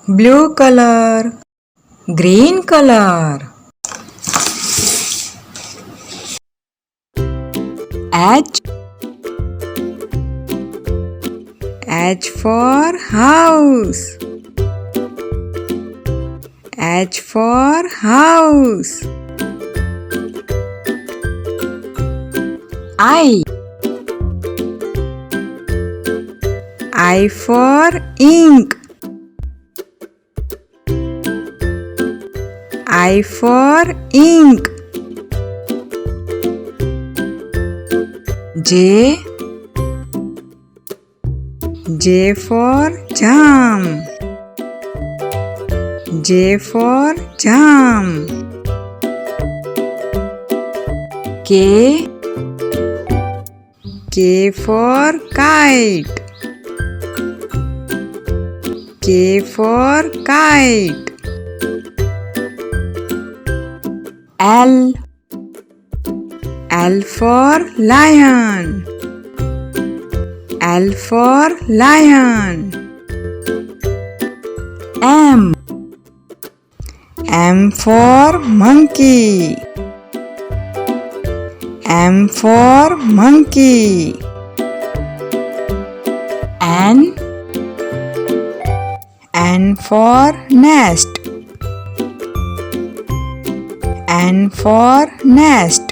blue color, green color. H for house. H for house. I for ink. I for ink. J for jam. J for jam. K for kite. K for kite. L for lion. L for lion. M for monkey. M for monkey. N for nest. N for nest.